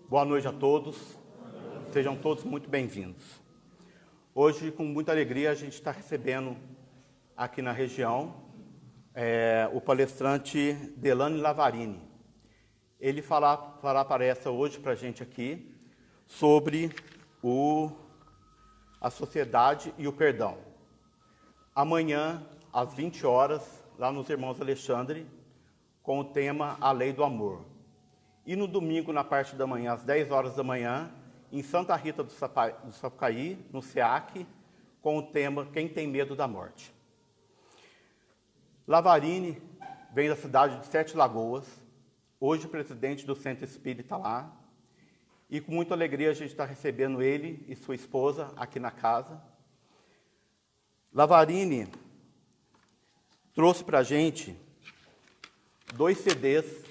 Boa noite a todos, sejam todos muito bem-vindos. Hoje, com muita alegria, a gente está recebendo aqui na região o palestrante Delane Lavarini. Ele fará palestra hoje para a gente aqui sobre a sociedade e o perdão. Amanhã, às 20 horas, lá nos Irmãos Alexandre, com o tema A Lei do Amor. E no domingo, na parte da manhã, às 10 horas da manhã, em Santa Rita do Sapucaí, no SEAC, com o tema Quem Tem Medo da Morte. Lavarini vem da cidade de Sete Lagoas, hoje presidente do Centro Espírita lá, e com muita alegria a gente está recebendo ele e sua esposa aqui na casa. Lavarini trouxe para a gente 2 CDs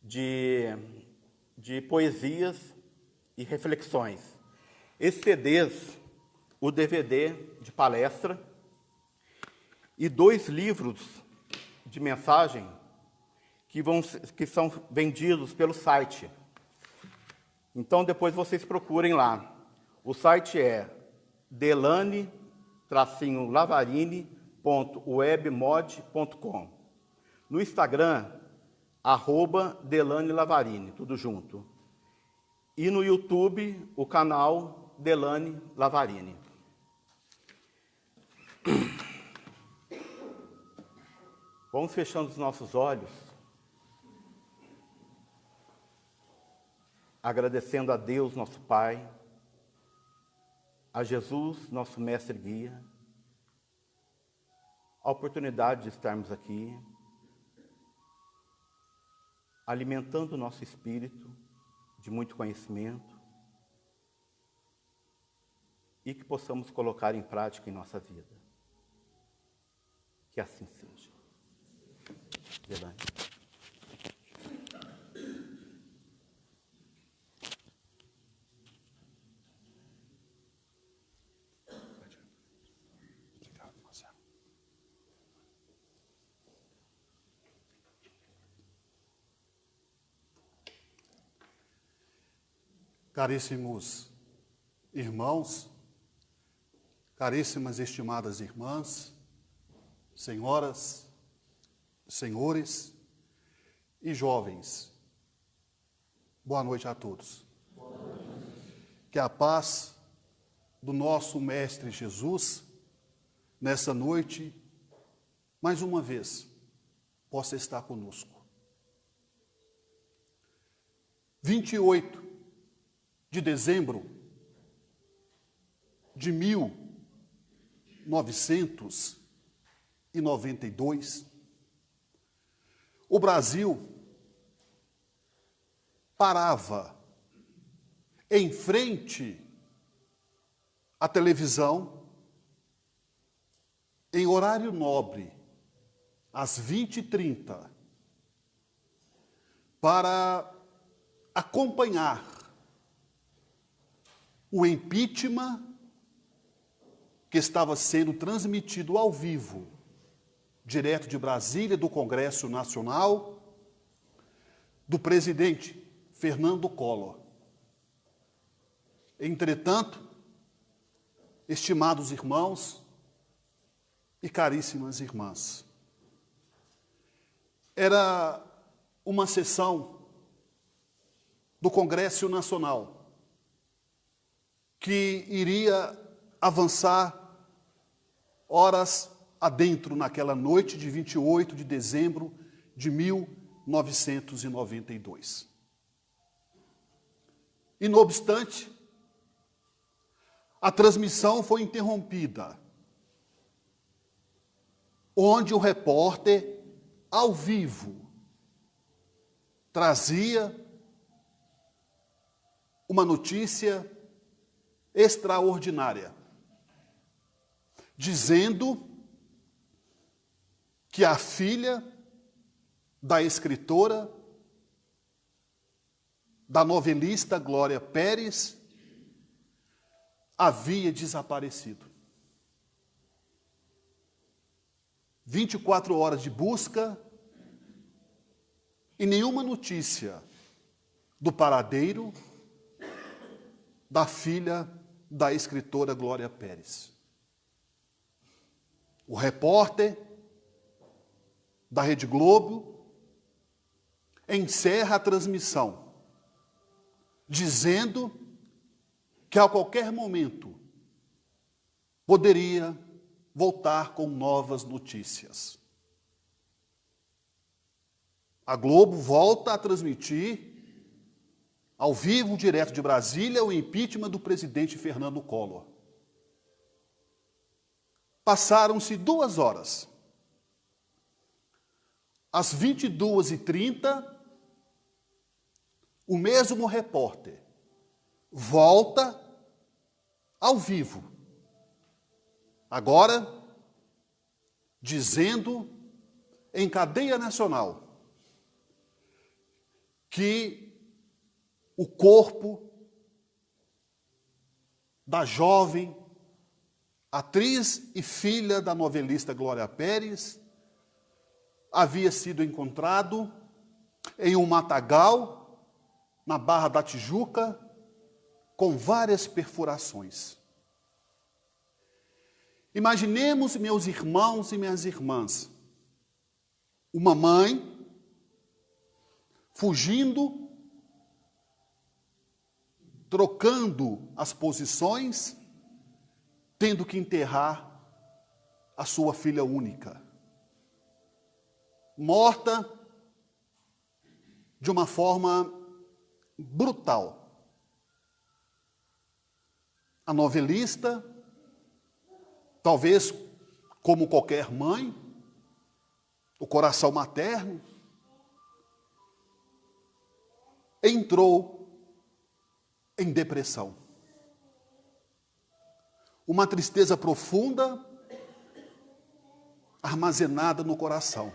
de poesias e reflexões. Esses CDs, o DVD de palestra e 2 livros de mensagem que são vendidos pelo site. Então, depois vocês procurem lá. O site é delane-lavarini.webmod.com. No Instagram, @Delane Lavarini, tudo junto. E no YouTube, o canal Delane Lavarini. Vamos fechando os nossos olhos, agradecendo a Deus, nosso Pai, a Jesus, nosso mestre e guia, a oportunidade de estarmos aqui, alimentando o nosso espírito de muito conhecimento e que possamos colocar em prática em nossa vida. Que assim seja. Delane. Caríssimos irmãos, caríssimas e estimadas irmãs, senhoras, senhores e jovens, boa noite a todos. Boa noite. Que a paz do nosso Mestre Jesus, nessa noite, mais uma vez, possa estar conosco. 28 de dezembro de 1992, o Brasil parava em frente à televisão, em horário nobre, às 20h30, para acompanhar o impeachment que estava sendo transmitido ao vivo, direto de Brasília, do Congresso Nacional, do presidente Fernando Collor. Entretanto, estimados irmãos e caríssimas irmãs, era uma sessão do Congresso Nacional que iria avançar horas adentro naquela noite de 28 de dezembro de 1992. E, não obstante, a transmissão foi interrompida, onde o repórter, ao vivo, trazia uma notícia extraordinária, dizendo que a filha da escritora, da novelista Glória Pérez, havia desaparecido. 24 horas de busca e nenhuma notícia do paradeiro da filha da escritora Glória Pérez. O repórter da Rede Globo encerra a transmissão, dizendo que a qualquer momento poderia voltar com novas notícias. A Globo volta a transmitir, ao vivo, direto de Brasília, o impeachment do presidente Fernando Collor. Passaram-se 2 horas. Às 22h30, o mesmo repórter volta ao vivo, agora dizendo em cadeia nacional que o corpo da jovem atriz e filha da novelista Glória Pérez havia sido encontrado em um matagal na Barra da Tijuca com várias perfurações. Imaginemos, meus irmãos e minhas irmãs, uma mãe fugindo, trocando as posições, tendo que enterrar a sua filha única, morta de uma forma brutal. A novelista, talvez como qualquer mãe, o coração materno, entrou em depressão. Uma tristeza profunda armazenada no coração.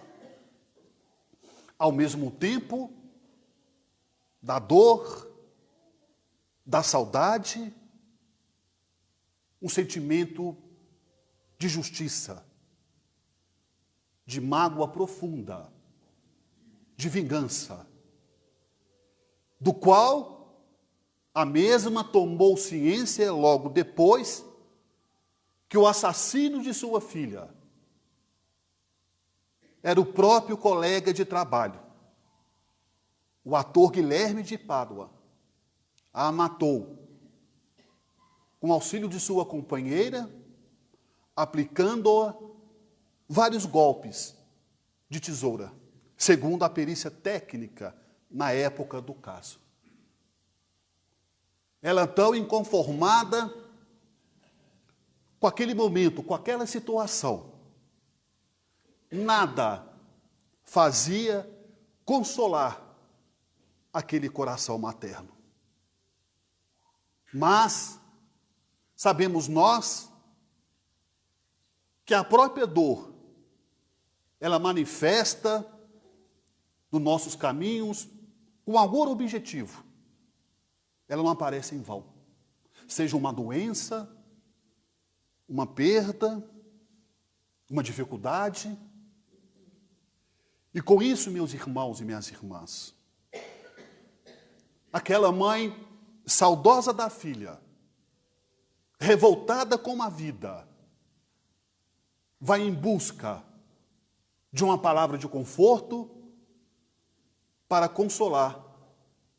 Ao mesmo tempo, da dor, da saudade, um sentimento de justiça, de mágoa profunda, de vingança, do qual a mesma tomou ciência logo depois que o assassino de sua filha era o próprio colega de trabalho, o ator Guilherme de Pádua. A matou com auxílio de sua companheira, aplicando-a vários golpes de tesoura, segundo a perícia técnica na época do caso. Ela, tão inconformada com aquele momento, com aquela situação, nada fazia consolar aquele coração materno. Mas sabemos nós que a própria dor, ela manifesta nos nossos caminhos com algum objetivo. Ela não aparece em vão. Seja uma doença, uma perda, uma dificuldade. E com isso, meus irmãos e minhas irmãs, aquela mãe saudosa da filha, revoltada com a vida, vai em busca de uma palavra de conforto para consolar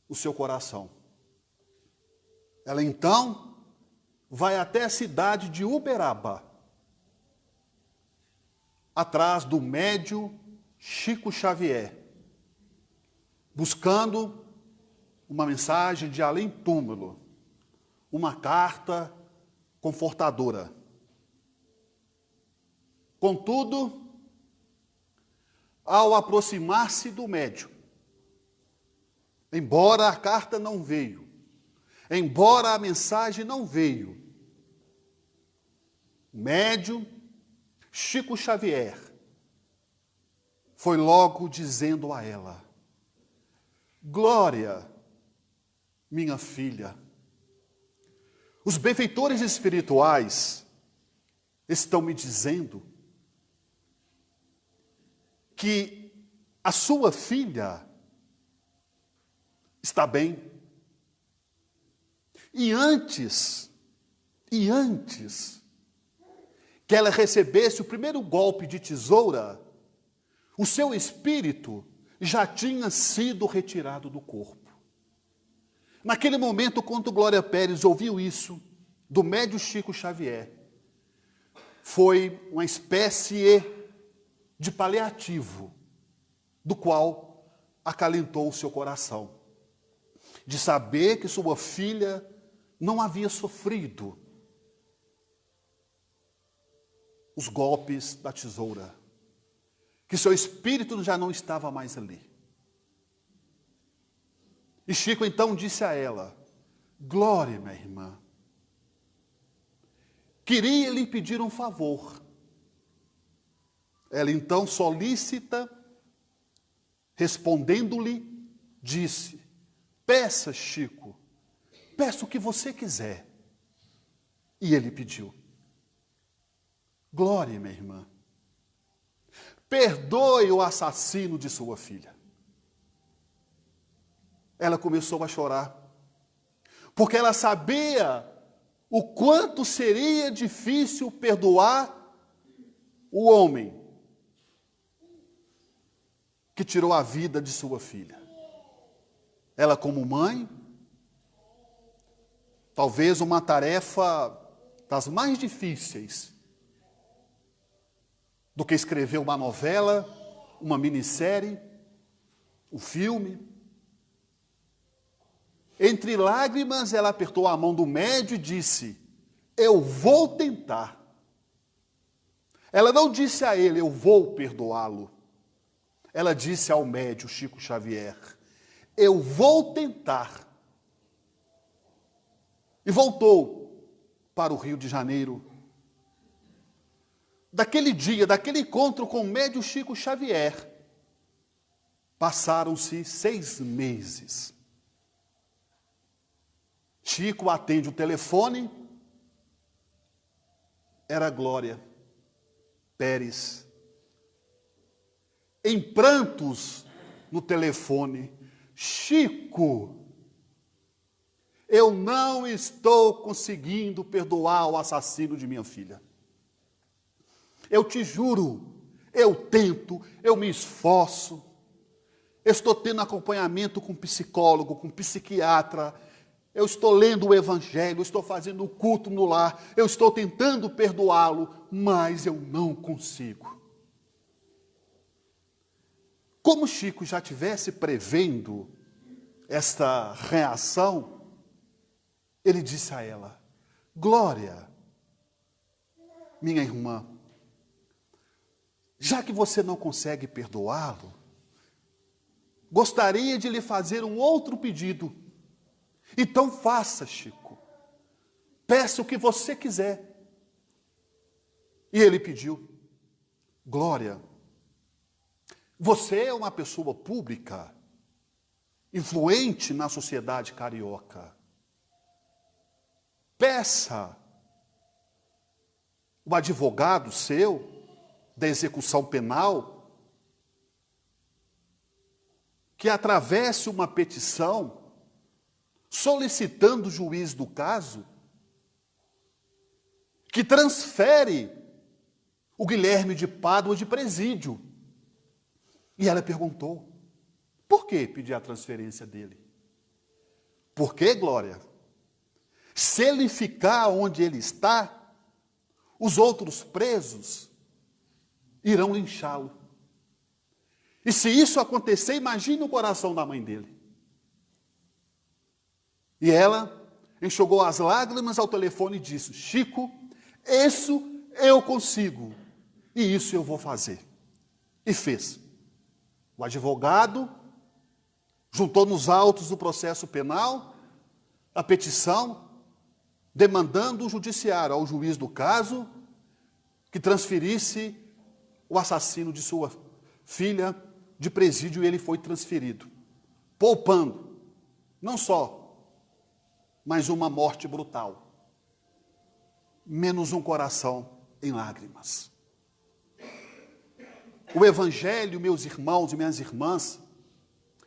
o seu coração. Ela então vai até a cidade de Uberaba, atrás do médium Chico Xavier, buscando uma mensagem de além-túmulo, uma carta confortadora. Contudo, ao aproximar-se do médium, embora a carta não veio, embora a mensagem não veio, o médium Chico Xavier foi logo dizendo a ela: Glória, minha filha, os benfeitores espirituais estão me dizendo que a sua filha está bem. E antes que ela recebesse o primeiro golpe de tesoura, o seu espírito já tinha sido retirado do corpo. Naquele momento, quando Glória Pérez ouviu isso do médium Chico Xavier, foi uma espécie de paliativo, do qual acalentou o seu coração, de saber que sua filha não havia sofrido os golpes da tesoura, que seu espírito já não estava mais ali. E Chico então disse a ela: Glória, minha irmã, queria lhe pedir um favor. Ela então, solícita, respondendo-lhe, disse: peça, Chico, peça o que você quiser. E ele pediu: Glória, minha irmã, perdoe o assassino de sua filha. Ela começou a chorar, porque ela sabia o quanto seria difícil perdoar o homem que tirou a vida de sua filha. Ela, como mãe, talvez uma tarefa das mais difíceis do que escrever uma novela, uma minissérie, um filme. Entre lágrimas, ela apertou a mão do médium e disse: eu vou tentar. Ela não disse a ele: eu vou perdoá-lo. Ela disse ao médium Chico Xavier: eu vou tentar. E voltou para o Rio de Janeiro. Daquele dia, daquele encontro com o médium Chico Xavier, passaram-se 6 meses. Chico atende o telefone, era Glória Pérez, em prantos no telefone: Chico, eu não estou conseguindo perdoar o assassino de minha filha. Eu te juro, eu tento, eu me esforço, eu estou tendo acompanhamento com psicólogo, com psiquiatra, eu estou lendo o Evangelho, eu estou fazendo o culto no lar, eu estou tentando perdoá-lo, mas eu não consigo. Como Chico já tivesse prevendo esta reação, ele disse a ela: Glória, minha irmã, já que você não consegue perdoá-lo, gostaria de lhe fazer um outro pedido. Então faça, Chico. Peça o que você quiser. E ele pediu: Glória, você é uma pessoa pública, influente na sociedade carioca. Peça o advogado seu da execução penal que atravesse uma petição solicitando o juiz do caso que transfere o Guilherme de Pádua de presídio. E ela perguntou: por que pedir a transferência dele? Porque, Glória, se ele ficar onde ele está, os outros presos irão linchá-lo. E se isso acontecer, imagine o coração da mãe dele. E ela enxugou as lágrimas ao telefone e disse: Chico, isso eu consigo, e isso eu vou fazer. E fez. O advogado juntou nos autos do processo penal a petição demandando o judiciário ao juiz do caso que transferisse o assassino de sua filha de presídio, e ele foi transferido, poupando não só mais uma morte brutal, menos um coração em lágrimas. O Evangelho, meus irmãos e minhas irmãs,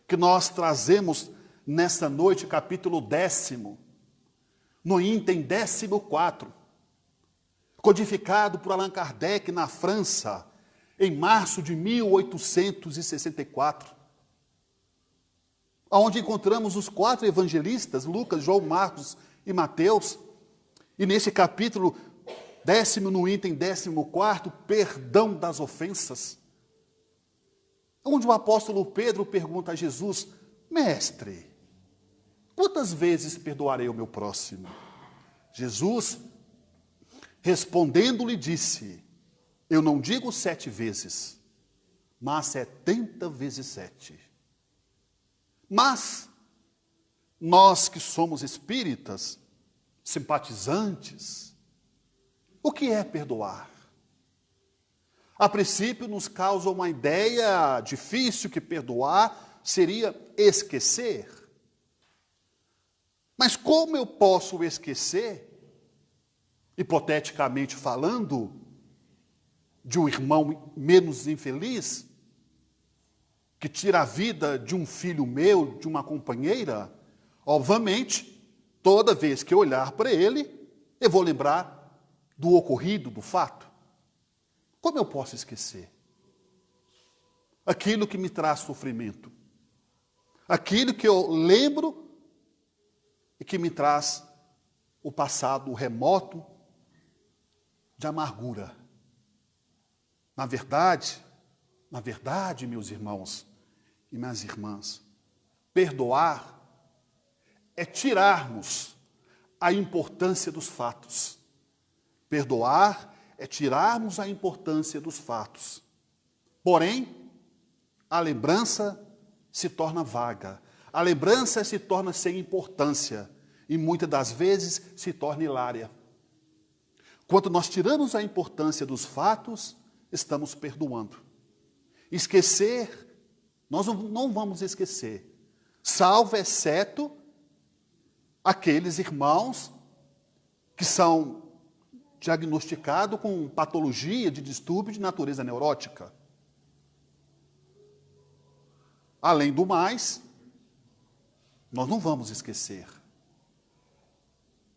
que nós trazemos nessa noite, capítulo 10, no item 14, codificado por Allan Kardec na França, em março de 1864, onde encontramos os 4 evangelistas, Lucas, João, Marcos e Mateus, e nesse capítulo 10, no item 14, perdão das ofensas, onde o apóstolo Pedro pergunta a Jesus: mestre, quantas vezes perdoarei o meu próximo? Jesus, respondendo-lhe, disse: eu não digo 7 vezes, mas 70 vezes 7. Mas nós que somos espíritas, simpatizantes, o que é perdoar? A princípio nos causa uma ideia difícil que perdoar seria esquecer. Mas como eu posso esquecer, hipoteticamente falando, de um irmão menos infeliz, que tira a vida de um filho meu, de uma companheira? Obviamente, toda vez que eu olhar para ele, eu vou lembrar do ocorrido, do fato. Como eu posso esquecer? Aquilo que me traz sofrimento. Aquilo que eu lembro e que me traz o passado remoto de amargura. Na verdade, meus irmãos e minhas irmãs, perdoar é tirarmos a importância dos fatos. Perdoar é tirarmos a importância dos fatos. Porém, a lembrança se torna vaga. A lembrança se torna sem importância e muitas das vezes se torna hilária. Quando nós tiramos a importância dos fatos, estamos perdoando. Esquecer, nós não vamos esquecer, salvo exceto aqueles irmãos que são diagnosticados com patologia de distúrbio de natureza neurótica. Além do mais, nós não vamos esquecer.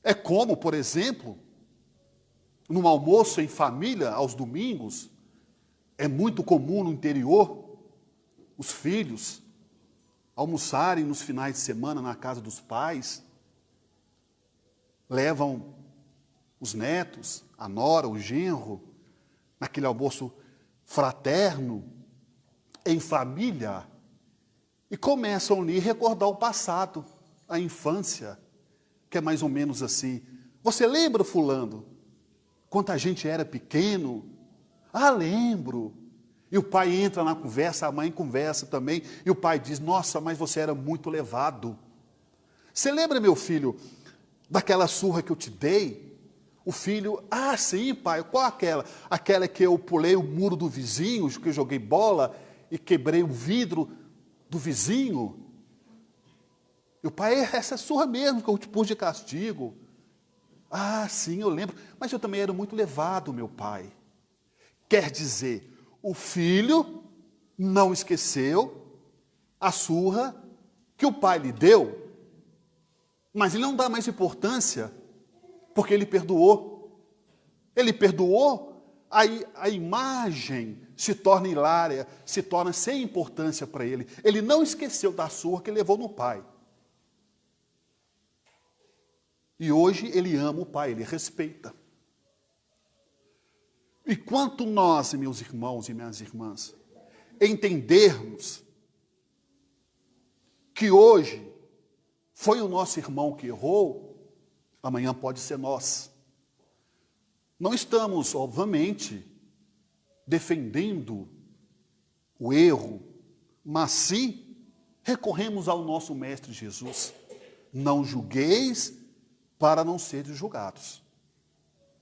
É como, por exemplo, num almoço em família, aos domingos, é muito comum no interior os filhos almoçarem nos finais de semana na casa dos pais, levam os netos, a nora, o genro, naquele almoço fraterno, em família, e começam ali a recordar o passado, a infância, que é mais ou menos assim. Você lembra, fulano, quando a gente era pequeno? Ah, lembro. E o pai entra na conversa, a mãe conversa também, e o pai diz: nossa, mas você era muito levado. Você lembra, meu filho, daquela surra que eu te dei? O filho: ah, sim, pai, qual aquela? Aquela que eu pulei o muro do vizinho, que eu joguei bola e quebrei o vidro do vizinho. E o pai: essa surra mesmo que eu te pus de castigo. Ah, sim, eu lembro, mas eu também era muito levado, meu pai. Quer dizer, o filho não esqueceu a surra que o pai lhe deu, mas ele não dá mais importância, porque ele perdoou. Ele perdoou, aí a imagem se torna hilária, se torna sem importância para ele. Ele não esqueceu da surra que levou no pai. E hoje ele ama o pai, ele respeita. E quanto nós, meus irmãos e minhas irmãs, entendermos que hoje foi o nosso irmão que errou, amanhã pode ser nós. Não estamos, obviamente, defendendo o erro, mas sim recorremos ao nosso Mestre Jesus. Não julgueis para não seres julgados.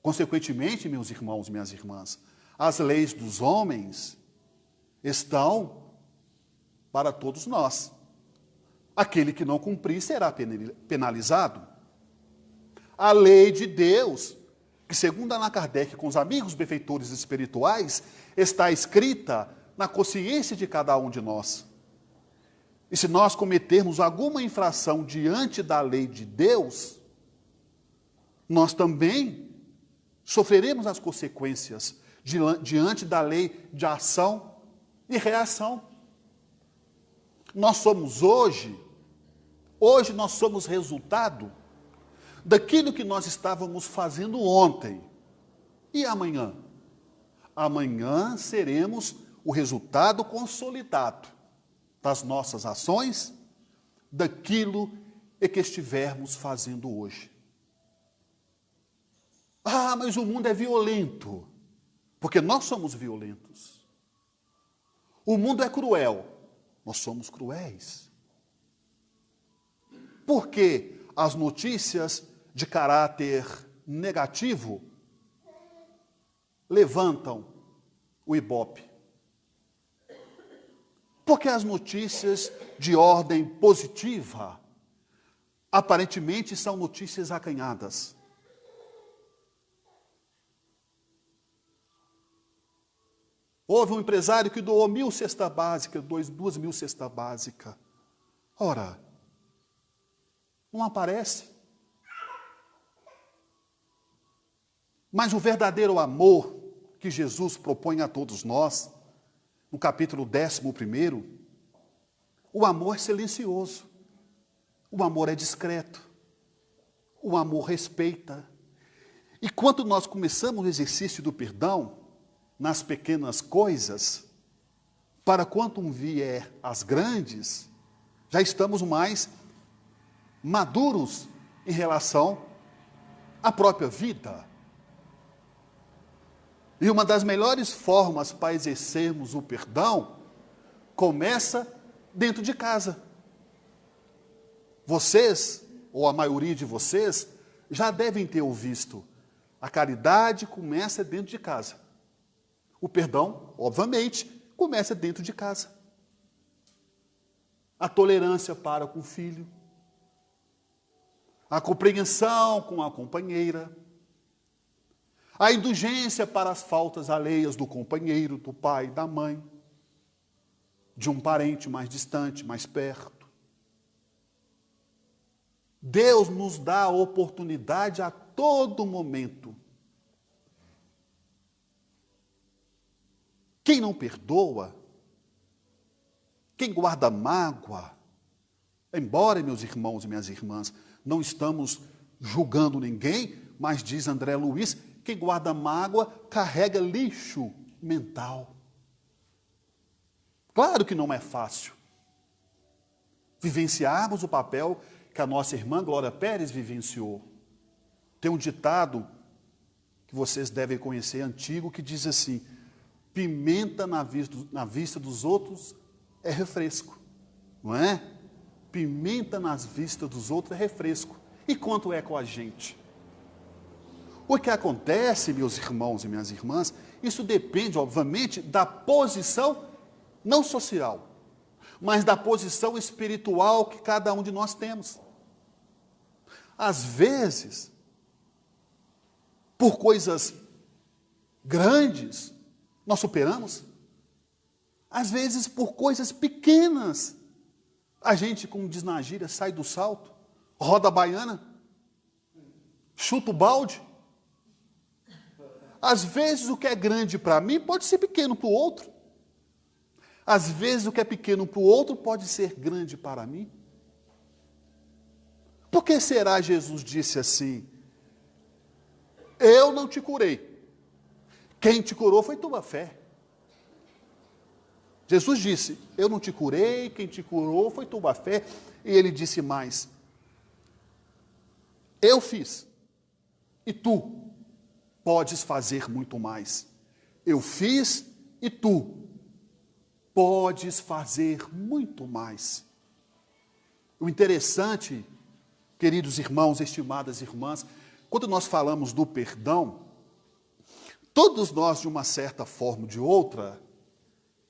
Consequentemente, meus irmãos e minhas irmãs, as leis dos homens estão para todos nós. Aquele que não cumprir será penalizado. A lei de Deus, que segundo Allan Kardec, com os amigos benfeitores espirituais, está escrita na consciência de cada um de nós. E se nós cometermos alguma infração diante da lei de Deus, nós também sofreremos as consequências diante da lei de ação e reação. Nós somos hoje nós somos resultado daquilo que nós estávamos fazendo ontem. E amanhã? Amanhã seremos o resultado consolidado das nossas ações, daquilo que estivermos fazendo hoje. Ah, mas o mundo é violento, porque nós somos violentos. O mundo é cruel, nós somos cruéis. Por que as notícias de caráter negativo levantam o Ibope? Porque as notícias de ordem positiva aparentemente são notícias acanhadas. Houve um empresário que doou 1.000 cestas básicas, 2.000 cestas básicas. Ora, não aparece. Mas o verdadeiro amor que Jesus propõe a todos nós, no capítulo 11, o amor é silencioso, o amor é discreto, o amor respeita. E quando nós começamos o exercício do perdão, nas pequenas coisas, para quando vier as grandes, já estamos mais maduros em relação à própria vida. E uma das melhores formas para exercermos o perdão começa dentro de casa. Vocês, ou a maioria de vocês, já devem ter visto. A caridade começa dentro de casa. O perdão, obviamente, começa dentro de casa. A tolerância para com o filho. A compreensão com a companheira. A indulgência para as faltas alheias do companheiro, do pai, da mãe, de um parente mais distante, mais perto. Deus nos dá a oportunidade a todo momento. Quem não perdoa, quem guarda mágoa, embora, meus irmãos e minhas irmãs, não estamos julgando ninguém, mas diz André Luiz, quem guarda mágoa carrega lixo mental. Claro que não é fácil vivenciarmos o papel que a nossa irmã Glória Pérez vivenciou. Tem um ditado que vocês devem conhecer, antigo, que diz assim: pimenta na vista dos outros é refresco, não é? Pimenta nas vistas dos outros é refresco. E quanto é com a gente? O que acontece, meus irmãos e minhas irmãs, isso depende, obviamente, da posição, não social, mas da posição espiritual que cada um de nós temos. Às vezes, por coisas grandes, nós superamos. Às vezes, por coisas pequenas, a gente, como diz na gíria, sai do salto, roda a baiana, chuta o balde. Às vezes, o que é grande para mim pode ser pequeno para o outro. Às vezes, o que é pequeno para o outro pode ser grande para mim. Por que será Jesus disse assim: eu não te curei, quem te curou foi tua fé? Jesus disse: eu não te curei, quem te curou foi tua fé. E ele disse mais: eu fiz, e tu podes fazer muito mais. Eu fiz, e tu podes fazer muito mais. O interessante, queridos irmãos, estimadas irmãs, quando nós falamos do perdão, todos nós, de uma certa forma ou de outra,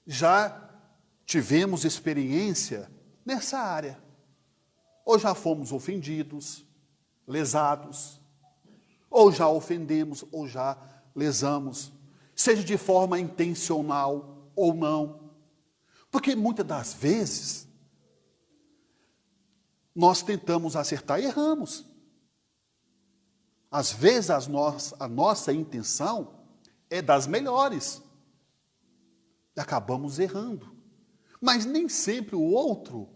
já tivemos experiência nessa área. Ou já fomos ofendidos, lesados, ou já ofendemos, ou já lesamos, seja de forma intencional ou não. Porque muitas das vezes, nós tentamos acertar e erramos. Às vezes a nossa intenção é das melhores. E acabamos errando. Mas nem sempre o outro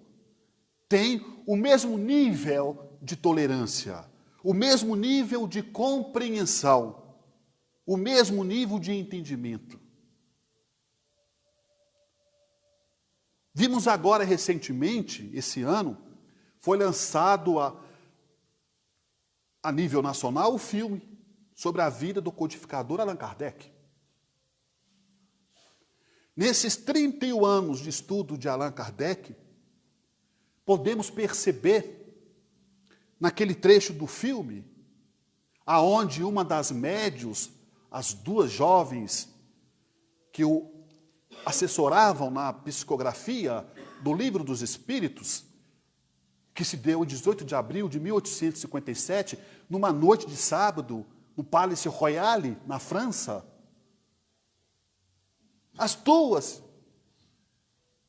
tem o mesmo nível de tolerância, o mesmo nível de compreensão, o mesmo nível de entendimento. Vimos agora recentemente, esse ano, foi lançado a nível nacional o filme sobre a vida do codificador Allan Kardec. Nesses 31 anos de estudo de Allan Kardec, podemos perceber, naquele trecho do filme, aonde uma das médiuns, as duas jovens que o assessoravam na psicografia do Livro dos Espíritos, que se deu em 18 de abril de 1857, numa noite de sábado, no Palais Royal, na França. As duas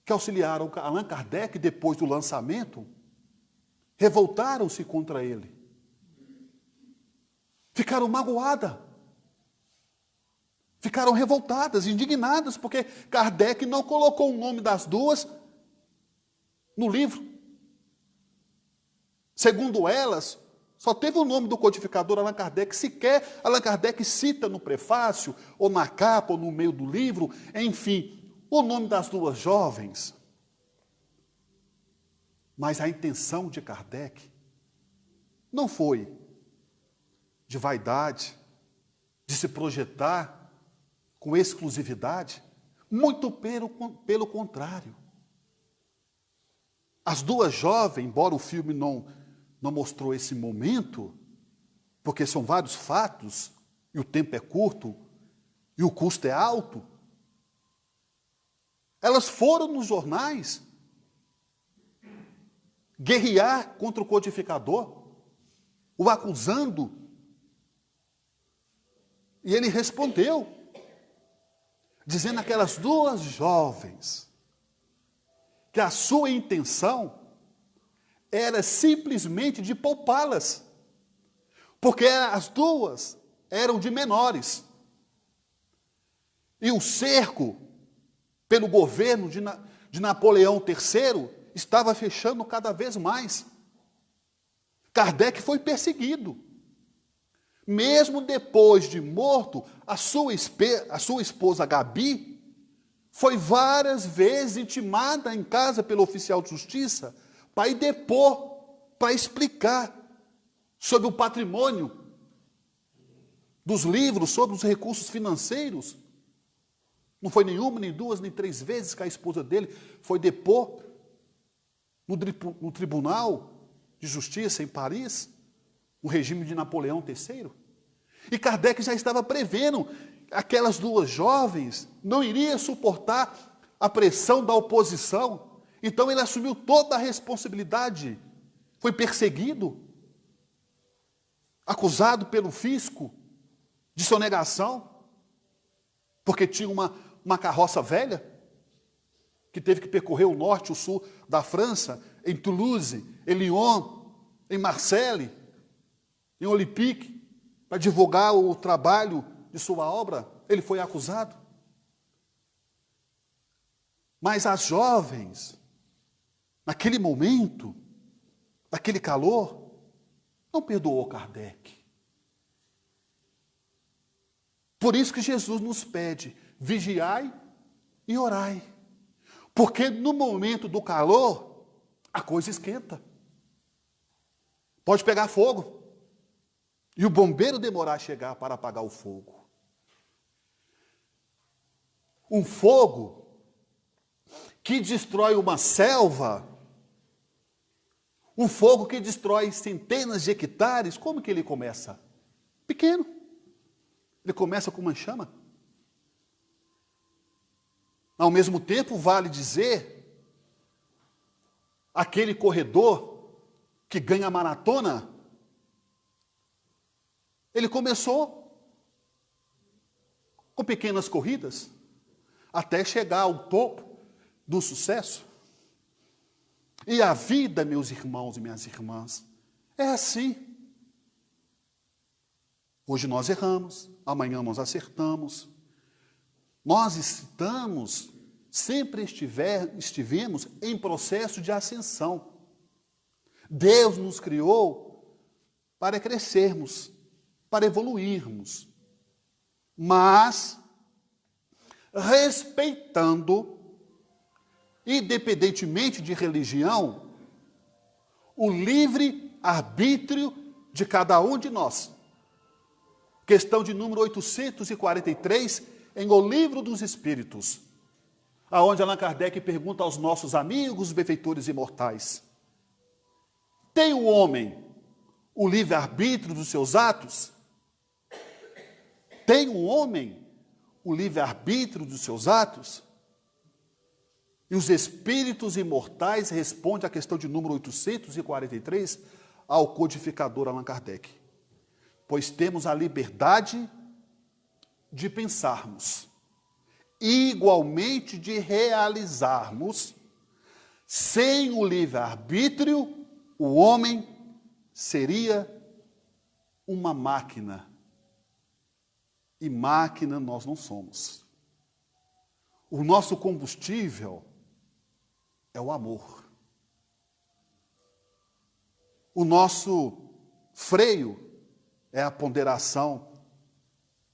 que auxiliaram Allan Kardec depois do lançamento, revoltaram-se contra ele. Ficaram magoadas. Ficaram revoltadas, indignadas, porque Kardec não colocou o nome das duas no livro. Segundo elas, só teve o nome do codificador Allan Kardec, sequer Allan Kardec cita no prefácio, ou na capa, ou no meio do livro, enfim, o nome das duas jovens. Mas a intenção de Kardec não foi de vaidade, de se projetar com exclusividade, muito pelo contrário. As duas jovens, embora o filme não mostrou esse momento, porque são vários fatos, e o tempo é curto, e o custo é alto, elas foram nos jornais guerrear contra o codificador, o acusando, e ele respondeu, dizendo aquelas duas jovens que a sua intenção era simplesmente de poupá-las, porque as duas eram de menores. E o cerco pelo governo de Napoleão III estava fechando cada vez mais. Kardec foi perseguido. Mesmo depois de morto, a sua esposa Gabi foi várias vezes intimada em casa pelo oficial de justiça para ir depor, para explicar sobre o patrimônio dos livros, sobre os recursos financeiros. Não foi nenhuma, nem duas, nem três vezes que a esposa dele foi depor no Tribunal de Justiça em Paris, no regime de Napoleão III. E Kardec já estava prevendo aquelas duas jovens não iriam suportar a pressão da oposição. Então ele assumiu toda a responsabilidade. Foi perseguido, acusado pelo fisco de sonegação, porque tinha uma carroça velha que teve que percorrer o norte e o sul da França, em Toulouse, em Lyon, em Marseille, em Olympique, para divulgar o trabalho de sua obra. Ele foi acusado. Mas as jovens, naquele momento, naquele calor, não perdoou Kardec. Por isso que Jesus nos pede, vigiai e orai. Porque no momento do calor, a coisa esquenta. Pode pegar fogo. E o bombeiro demorar a chegar para apagar o fogo. Um fogo que destrói uma selva, um fogo que destrói centenas de hectares, como que ele começa? Pequeno. Ele começa com uma chama. Ao mesmo tempo, vale dizer, aquele corredor que ganha a maratona, ele começou com pequenas corridas, até chegar ao topo do sucesso. E a vida, meus irmãos e minhas irmãs, é assim. Hoje nós erramos, amanhã nós acertamos. Nós sempre estivemos em processo de ascensão. Deus nos criou para crescermos, para evoluirmos, mas respeitando, independentemente de religião, o livre arbítrio de cada um de nós. Questão de número 843, em O Livro dos Espíritos, aonde Allan Kardec pergunta aos nossos amigos benfeitores imortais: tem o homem o livre-arbítrio dos seus atos? Tem o homem o livre-arbítrio dos seus atos? E os espíritos imortais respondem à questão de número 843 ao codificador Allan Kardec: pois temos a liberdade de pensarmos, igualmente de realizarmos. Sem o livre-arbítrio, o homem seria uma máquina. E máquina nós não somos. O nosso combustível é o amor. O nosso freio é a ponderação,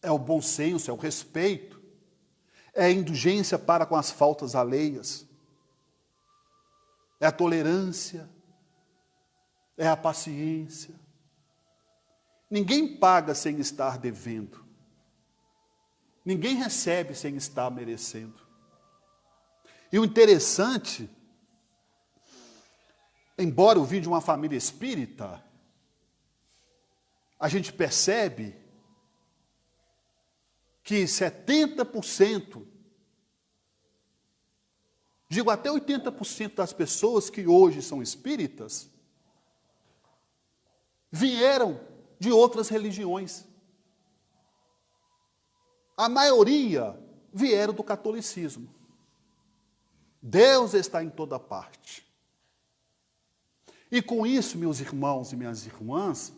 é o bom senso, é o respeito, é a indulgência para com as faltas alheias, é a tolerância, é a paciência. Ninguém paga sem estar devendo. Ninguém recebe sem estar merecendo. E o interessante, embora eu vim de uma família espírita, a gente percebe que 70%, digo até 80% das pessoas que hoje são espíritas, vieram de outras religiões. A maioria vieram do catolicismo. Deus está em toda parte. E com isso, meus irmãos e minhas irmãs,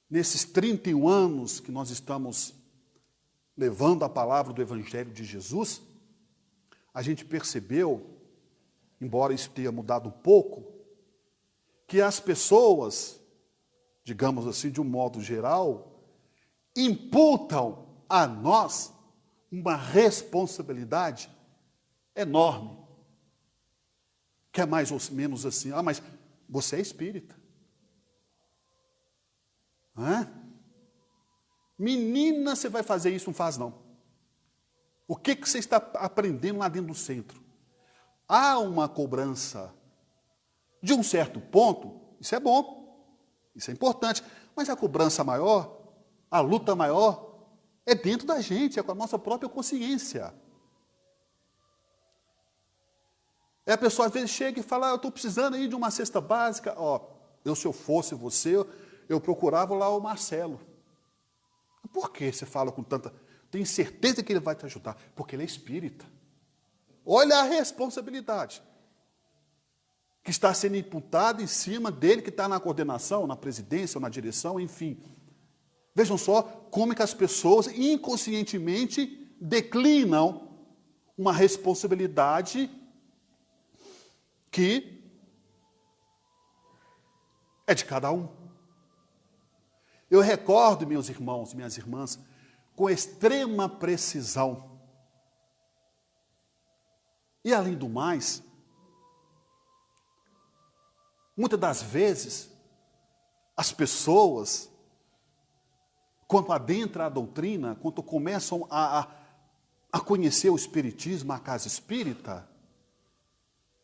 nesses 31 anos que nós estamos levando a palavra do Evangelho de Jesus, a gente percebeu, embora isso tenha mudado um pouco, que as pessoas, digamos assim, de um modo geral, imputam a nós uma responsabilidade enorme. Que é mais ou menos assim: ah, mas você é espírita. Menina, você vai fazer isso? Não faz, não. O que você está aprendendo lá dentro do centro? Há uma cobrança. De um certo ponto, isso é bom, isso é importante, mas a cobrança maior, a luta maior, é dentro da gente, é com a nossa própria consciência. A pessoa às vezes chega e fala: eu estou precisando aí de uma cesta básica. Se eu fosse você, eu procurava lá o Marcelo. Por que você fala com tanta... Tenho certeza que ele vai te ajudar. Porque ele é espírita. Olha a responsabilidade que está sendo imputada em cima dele, que está na coordenação, na presidência, ou na direção, enfim. Vejam só como é que as pessoas inconscientemente declinam uma responsabilidade que é de cada um. Eu recordo, meus irmãos e minhas irmãs, com extrema precisão. E além do mais, muitas das vezes, as pessoas, quando adentram a doutrina, quando começam a conhecer o espiritismo, a casa espírita,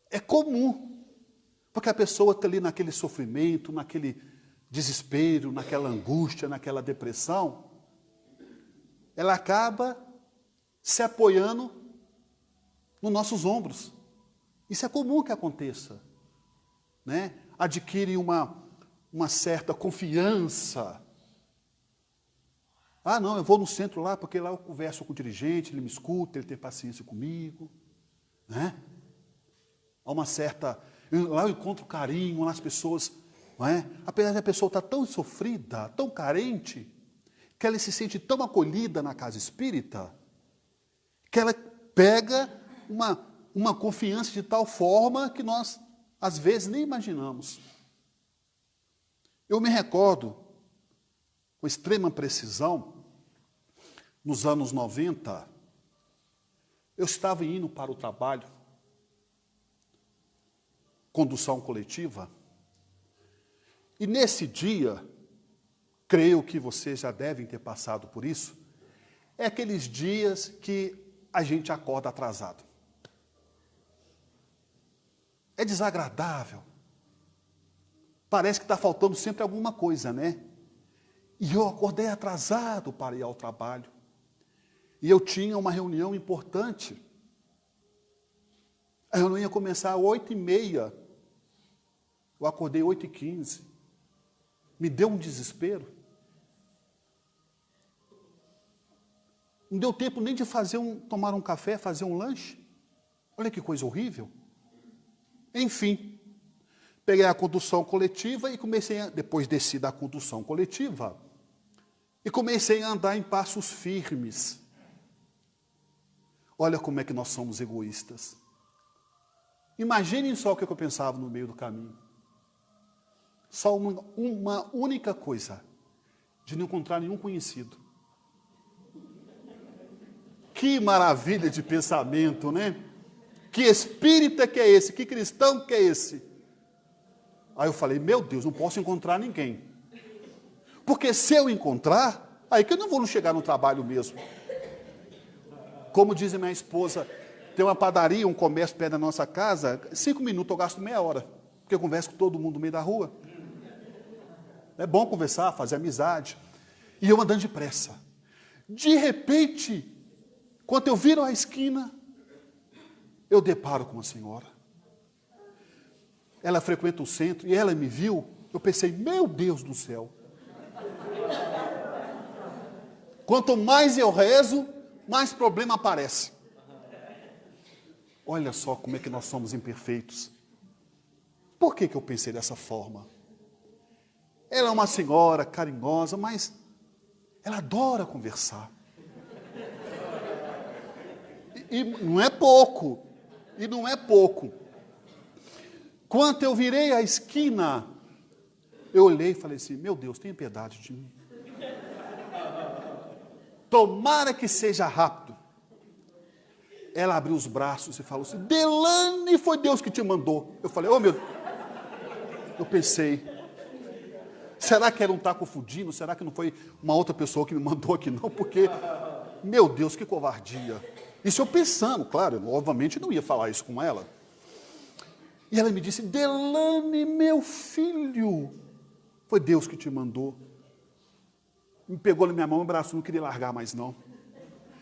é comum, porque a pessoa está ali naquele sofrimento, naquele desespero, naquela angústia, naquela depressão, ela acaba se apoiando nos nossos ombros. Isso é comum que aconteça, né? Adquire uma certa confiança. Ah, não, eu vou no centro lá, porque lá eu converso com o dirigente, ele me escuta, ele tem paciência comigo, né? há uma certa... Lá eu encontro carinho nas pessoas, não é? Apesar de a pessoa estar tão sofrida, tão carente, que ela se sente tão acolhida na casa espírita, que ela pega uma confiança de tal forma que nós, às vezes, nem imaginamos. Eu me recordo, com extrema precisão, nos anos 90, eu estava indo para o trabalho, condução coletiva, e nesse dia, creio que vocês já devem ter passado por isso, é aqueles dias que a gente acorda atrasado. É desagradável. Parece que está faltando sempre alguma coisa, né? E eu acordei atrasado para ir ao trabalho. E eu tinha uma reunião importante. A reunião ia começar às 8h30. Eu acordei às 8h15. Me deu um desespero. Não deu tempo nem de tomar um café, fazer um lanche. Olha que coisa horrível. Enfim, peguei a condução coletiva e depois desci da condução coletiva, e comecei a andar em passos firmes. Olha como é que nós somos egoístas. Imaginem só o que eu pensava no meio do caminho. Só uma única coisa, de não encontrar nenhum conhecido. Que maravilha de pensamento, né? Que espírita que é esse? Que cristão que é esse? Aí eu falei, meu Deus, não posso encontrar ninguém. Porque se eu encontrar, aí que eu não vou chegar no trabalho mesmo. Como diz a minha esposa, tem uma padaria, um comércio perto da nossa casa, 5 minutos eu gasto meia hora, porque eu converso com todo mundo no meio da rua. É bom conversar, fazer amizade. E eu andando depressa. De repente, quando eu viro a esquina, eu deparo com uma senhora. Ela frequenta o centro e ela me viu. Eu pensei, meu Deus do céu. Quanto mais eu rezo, mais problema aparece. Olha só como é que nós somos imperfeitos. Por que eu pensei dessa forma? Ela é uma senhora carinhosa, mas ela adora conversar. E não é pouco. E não é pouco. Quando eu virei a esquina, eu olhei e falei assim, meu Deus, tenha piedade de mim. Tomara que seja rápido. Ela abriu os braços e falou assim, Delane, foi Deus que te mandou. Eu falei, oh meu Deus. Eu pensei, será que ela não está confundindo? Será que não foi uma outra pessoa que me mandou aqui não? Porque, meu Deus, que covardia. Isso eu pensando, claro, eu, obviamente não ia falar isso com ela. E ela me disse, Delane, meu filho, foi Deus que te mandou. Me pegou na minha mão e abraçou, não queria largar mais não.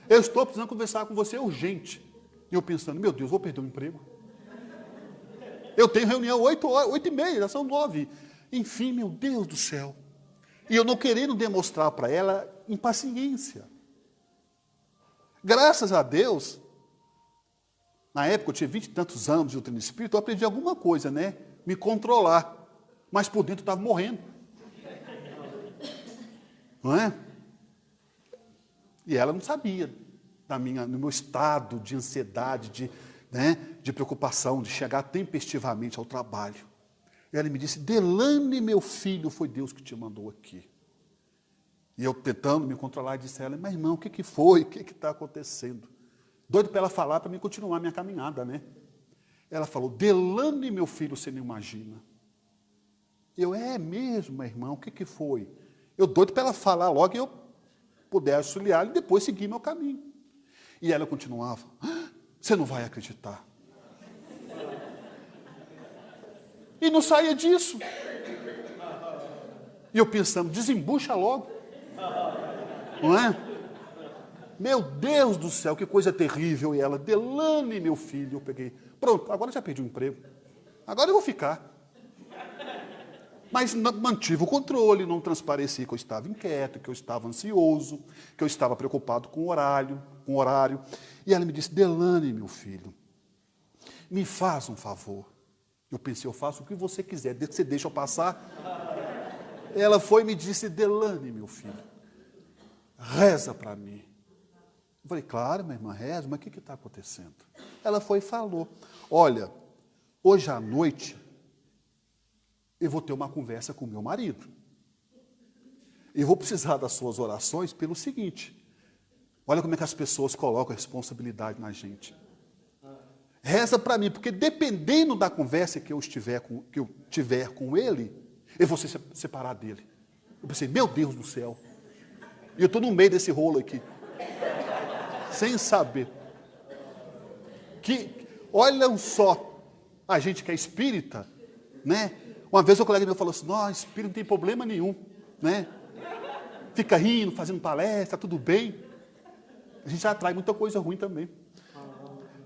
Eu estou precisando conversar com você urgente. E eu pensando, meu Deus, vou perder o emprego. Eu tenho reunião 8h30, já são 9. Enfim, meu Deus do céu. E eu não querendo demonstrar para ela impaciência. Graças a Deus, na época eu tinha 20 e tantos anos de doutrina espírita, eu aprendi alguma coisa, né? Me controlar. Mas por dentro eu estava morrendo. Não é? E ela não sabia no meu estado de ansiedade, de preocupação, de chegar tempestivamente ao trabalho. E ela me disse, Delane, meu filho, foi Deus que te mandou aqui. E eu tentando me controlar, disse a ela, mas irmão, o que foi? O que está acontecendo? Doido para ela falar, para mim continuar a minha caminhada, né? Ela falou, Delane, meu filho, você não imagina. Eu, é mesmo, irmão, o que foi? Eu doido para ela falar logo e eu puder auxiliar e depois seguir meu caminho. E ela continuava, você não vai acreditar. E não saía disso. E eu pensando, desembucha logo. Não é? Meu Deus do céu, que coisa terrível. E ela, Delane, meu filho, eu peguei. Pronto, agora já perdi o emprego. Agora eu vou ficar. Mas mantive o controle, não transpareci que eu estava inquieto, que eu estava ansioso, que eu estava preocupado com o horário. E ela me disse, Delane, meu filho, me faz um favor. Eu pensei, eu faço o que você quiser, desde que você deixa eu passar. Ela foi e me disse, Delane, meu filho, reza para mim. Eu falei, claro, minha irmã, reza, mas o que está acontecendo? Ela foi e falou, olha, hoje à noite eu vou ter uma conversa com o meu marido. Eu vou precisar das suas orações pelo seguinte, olha como é que as pessoas colocam a responsabilidade na gente. Reza para mim, porque dependendo da conversa que eu tiver com ele, eu vou se separar dele. Eu pensei, meu Deus do céu. E eu estou no meio desse rolo aqui. Sem saber. Olha só, a gente que é espírita, né? Uma vez um colega meu falou assim, não, espírita não tem problema nenhum, né? Fica rindo, fazendo palestra, tudo bem. A gente atrai muita coisa ruim também.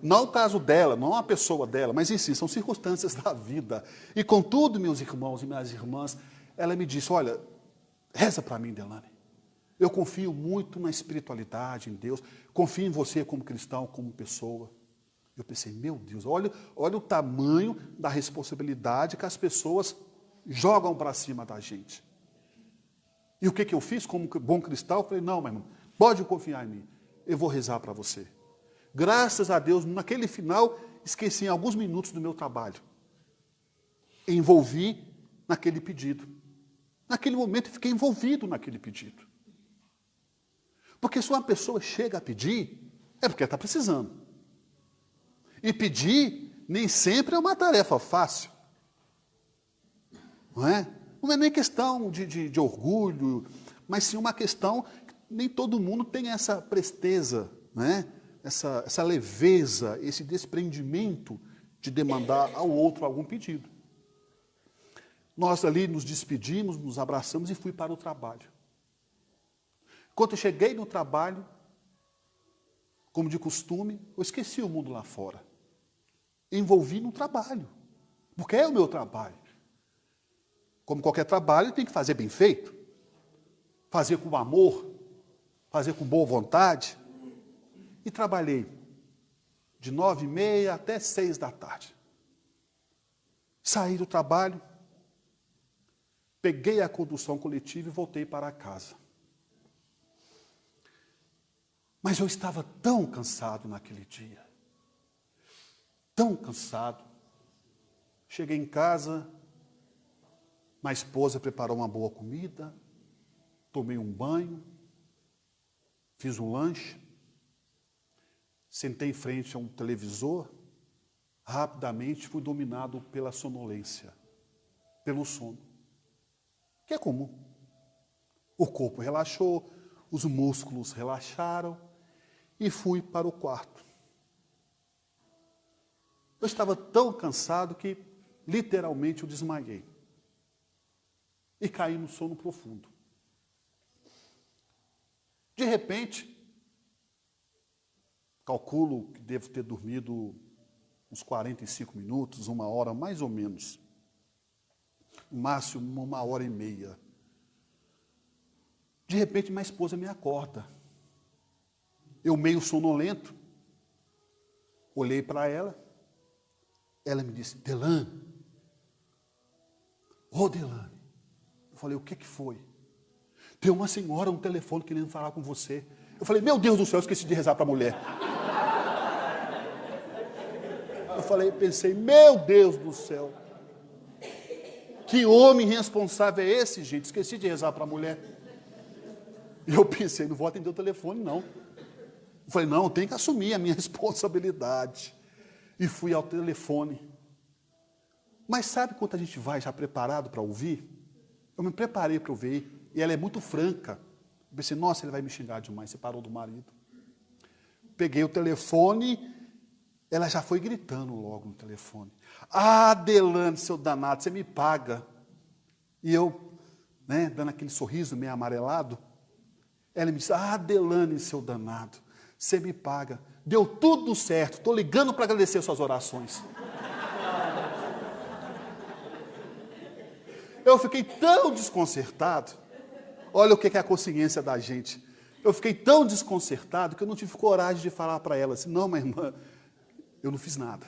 Não o caso dela, não a pessoa dela, mas em si, são circunstâncias da vida. E contudo, meus irmãos e minhas irmãs, ela me disse, olha, reza para mim, Delane. Eu confio muito na espiritualidade, em Deus. Confio em você como cristão, como pessoa. Eu pensei, meu Deus, olha o tamanho da responsabilidade que as pessoas jogam para cima da gente. E o que eu fiz como bom cristão? Eu falei, não, meu irmão, pode confiar em mim. Eu vou rezar para você. Graças a Deus, naquele final, esqueci em alguns minutos do meu trabalho. Envolvi naquele pedido. Naquele momento, eu fiquei envolvido naquele pedido. Porque se uma pessoa chega a pedir, é porque está precisando. E pedir nem sempre é uma tarefa fácil. Não é? Não é nem questão de orgulho, mas sim uma questão que nem todo mundo tem essa presteza, né? Essa leveza, esse desprendimento de demandar ao outro algum pedido. Nós ali nos despedimos, nos abraçamos e fui para o trabalho. Quando eu cheguei no trabalho, como de costume, eu esqueci o mundo lá fora. Envolvi no trabalho, porque é o meu trabalho. Como qualquer trabalho, tem que fazer bem feito, fazer com amor, fazer com boa vontade. E trabalhei de 9h30 até 6 da tarde. Saí do trabalho, peguei a condução coletiva e voltei para casa. Mas eu estava tão cansado naquele dia. Tão cansado. Cheguei em casa, minha esposa preparou uma boa comida, tomei um banho, fiz um lanche, sentei em frente a um televisor, rapidamente fui dominado pela sonolência, pelo sono, que é comum. O corpo relaxou, os músculos relaxaram e fui para o quarto. Eu estava tão cansado que literalmente eu desmaiei e caí no sono profundo. De repente, calculo que devo ter dormido uns 45 minutos, 1 hora, mais ou menos. No máximo, 1h30. De repente, minha esposa me acorda. Eu meio sonolento, olhei para ela. Ela me disse, Delane. Ô, Delane. Eu falei, o que foi? Tem uma senhora no telefone querendo falar com você. Eu falei, meu Deus do céu, eu esqueci de rezar para a mulher. Pensei, meu Deus do céu. Que homem irresponsável é esse, gente? Esqueci de rezar para a mulher. E eu pensei, não vou atender o telefone, não. Eu falei, não, eu tenho que assumir a minha responsabilidade. E fui ao telefone. Mas sabe quando a gente vai já preparado para ouvir? Eu me preparei para ouvir, e ela é muito franca. Eu pensei, nossa, ele vai me xingar demais, separou do marido. Peguei o telefone, ela já foi gritando logo no telefone. Ah, Delane, seu danado, você me paga. E eu, dando aquele sorriso meio amarelado, ela me disse, ah, Delane, seu danado, você me paga. Deu tudo certo, estou ligando para agradecer suas orações. Eu fiquei tão desconcertado. Olha o que é a consciência da gente. Eu fiquei tão desconcertado que eu não tive coragem de falar para ela assim, não, minha irmã, eu não fiz nada.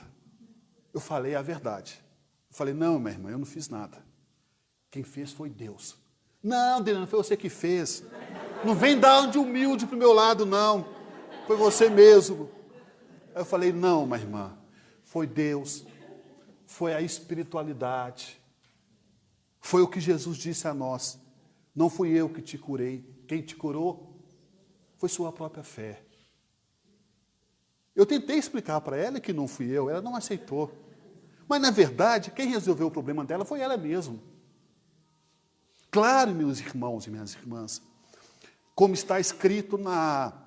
Eu falei a verdade. Eu falei, não, minha irmã, eu não fiz nada. Quem fez foi Deus. Não, Delano, foi você que fez. Não vem dar de humilde para o meu lado, não. Foi você mesmo. Aí eu falei, não, minha irmã, foi Deus. Foi a espiritualidade. Foi o que Jesus disse a nós. Não fui eu que te curei. Quem te curou foi sua própria fé. Eu tentei explicar para ela que não fui eu, ela não aceitou. Mas, na verdade, quem resolveu o problema dela foi ela mesma. Claro, meus irmãos e minhas irmãs, como está escrito na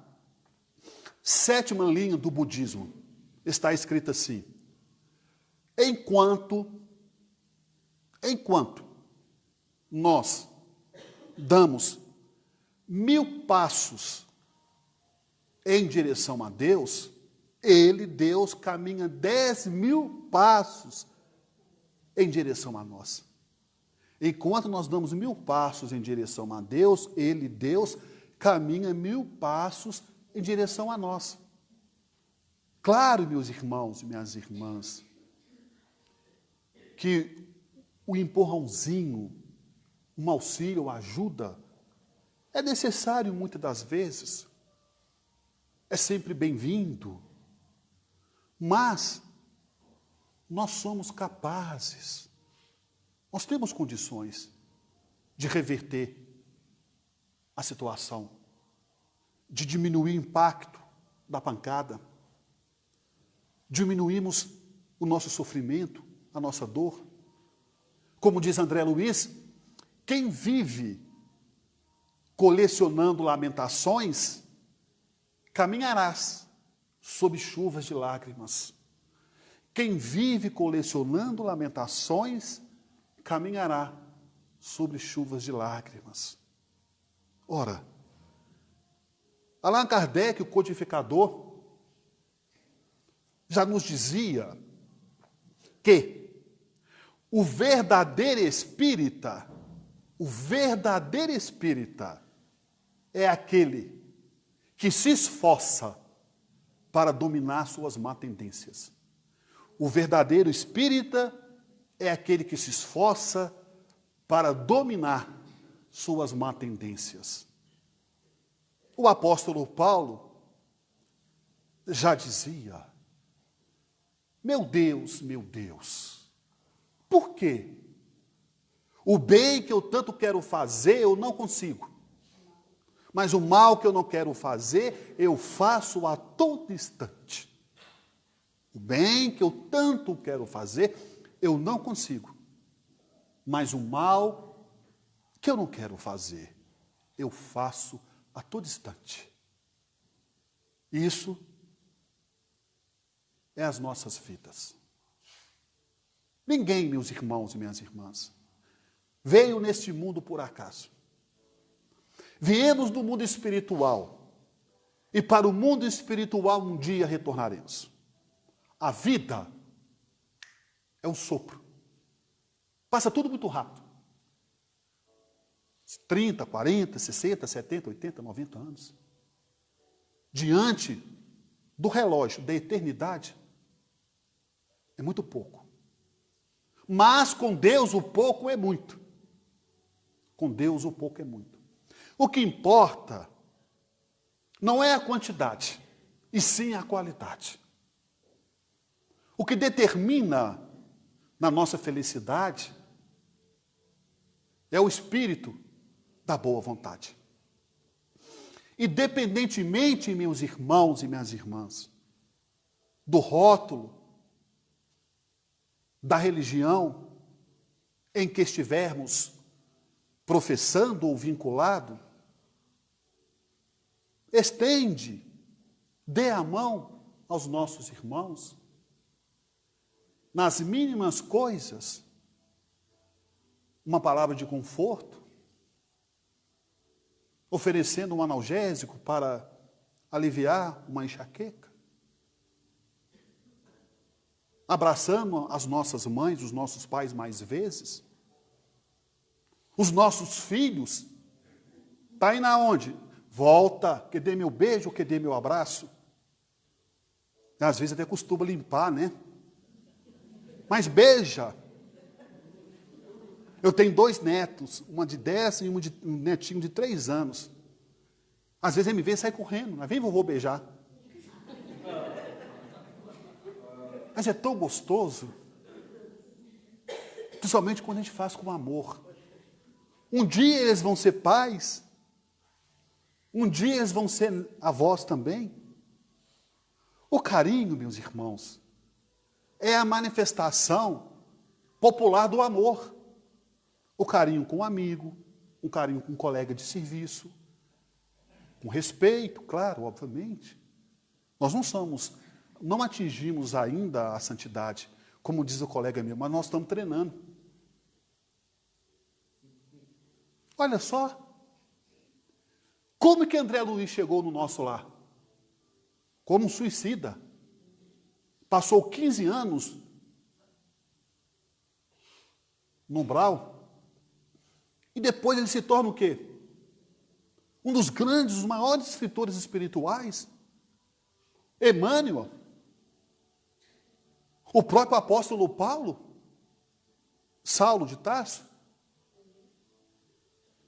7ª linha do budismo, está escrito assim: enquanto nós damos 1000 passos em direção a Deus, Deus, caminha 10.000 passos em direção a nós. Enquanto nós damos 1000 passos em direção a Deus, Deus, caminha 1000 passos em direção a nós. Claro, meus irmãos e minhas irmãs, que o empurrãozinho, um auxílio, uma ajuda, é necessário muitas das vezes, é sempre bem-vindo, mas nós somos capazes, nós temos condições de reverter a situação, de diminuir o impacto da pancada, diminuirmos o nosso sofrimento, a nossa dor. Como diz André Luiz, quem vive colecionando lamentações, caminharás sob chuvas de lágrimas. Quem vive colecionando lamentações, caminhará sobre chuvas de lágrimas. Ora, Allan Kardec, o codificador, já nos dizia que o verdadeiro espírita é aquele que se esforça para dominar suas má tendências. O verdadeiro espírita é aquele que se esforça para dominar suas má tendências. O apóstolo Paulo já dizia: meu Deus, por quê? O bem que eu tanto quero fazer, eu não consigo. Mas o mal que eu não quero fazer, eu faço a todo instante. O bem que eu tanto quero fazer, eu não consigo. Mas o mal que eu não quero fazer, eu faço a todo instante. Isso é as nossas vidas. Ninguém, meus irmãos e minhas irmãs, veio neste mundo por acaso. Viemos do mundo espiritual e para o mundo espiritual um dia retornaremos. A vida é um sopro. Passa tudo muito rápido. 30, 40, 60, 70, 80, 90 anos. Diante do relógio da eternidade, é muito pouco. Mas com Deus o pouco é muito. Com Deus o pouco é muito. O que importa não é a quantidade, e sim a qualidade. O que determina na nossa felicidade é o espírito da boa vontade. Independentemente, meus irmãos e minhas irmãs, do rótulo, da religião em que estivermos professando ou vinculado, estende, dê a mão aos nossos irmãos, nas mínimas coisas, uma palavra de conforto, oferecendo um analgésico para aliviar uma enxaqueca, abraçando as nossas mães, os nossos pais mais vezes, os nossos filhos, está indo aonde? Volta, que dê meu beijo, que dê meu abraço. Às vezes até costuma limpar, né? mas beija. Eu tenho 2 netos, uma de 10 e um netinho de 3 anos. Às vezes ele me vê e sai correndo, mas vem vovô beijar. Mas é tão gostoso, principalmente quando a gente faz com amor. Um dia eles vão ser pais, um dia eles vão ser avós também. O carinho, meus irmãos, é a manifestação popular do amor. O carinho com um amigo, um carinho com um colega de serviço, com respeito, claro, obviamente. Nós não atingimos ainda a santidade, como diz o colega meu, mas nós estamos treinando. Olha só, como que André Luiz chegou no nosso lar? Como um suicida. Passou 15 anos no umbral, e depois ele se torna o quê? Um dos grandes, os maiores escritores espirituais. Emmanuel. O próprio apóstolo Paulo. Saulo de Tarso.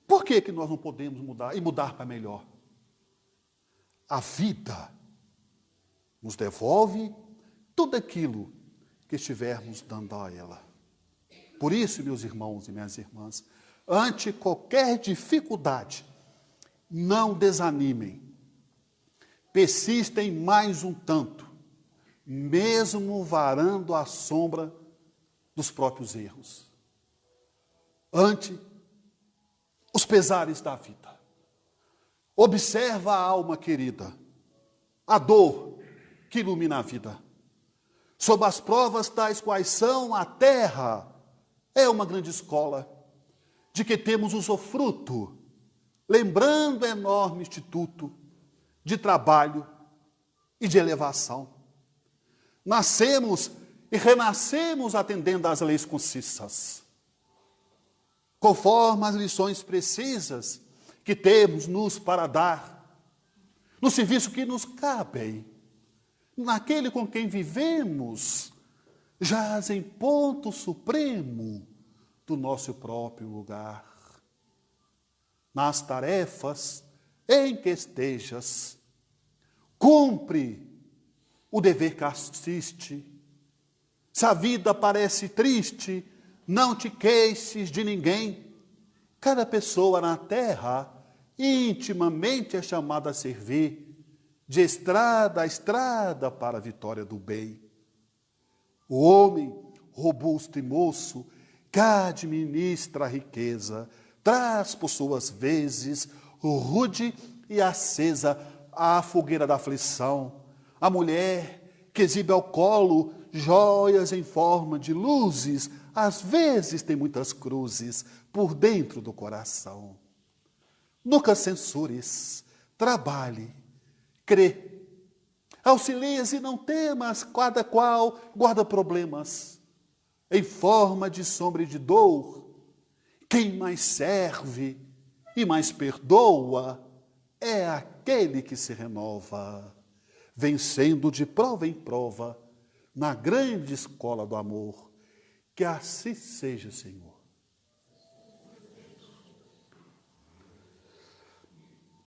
Por que nós não podemos mudar e mudar para melhor? A vida nos devolve tudo aquilo que estivermos dando a ela. Por isso, meus irmãos e minhas irmãs, ante qualquer dificuldade, não desanimem. Persistem mais um tanto, mesmo varando a sombra dos próprios erros. Ante os pesares da vida. Observa a alma querida, a dor que ilumina a vida. Sob as provas tais quais são, a terra é uma grande escola, de que temos usufruto, lembrando enorme instituto de trabalho e de elevação. Nascemos e renascemos atendendo às leis concisas, conforme as lições precisas que temos nos para dar, no serviço que nos cabe, naquele com quem vivemos, jaz em ponto supremo do nosso próprio lugar. Nas tarefas em que estejas, cumpre o dever que assiste. Se a vida parece triste, não te queixes de ninguém. Cada pessoa na terra intimamente é chamada a servir, de estrada a estrada para a vitória do bem. O homem robusto e moço, que administra a riqueza, traz por suas vezes rude e acesa a fogueira da aflição. A mulher que exibe ao colo joias em forma de luzes, às vezes tem muitas cruzes por dentro do coração. Nunca censures, trabalhe, crê. Auxilias e não temas, cada qual guarda problemas. Em forma de sombra e de dor, quem mais serve e mais perdoa é aquele que se renova, vencendo de prova em prova na grande escola do amor. Que assim seja, Senhor.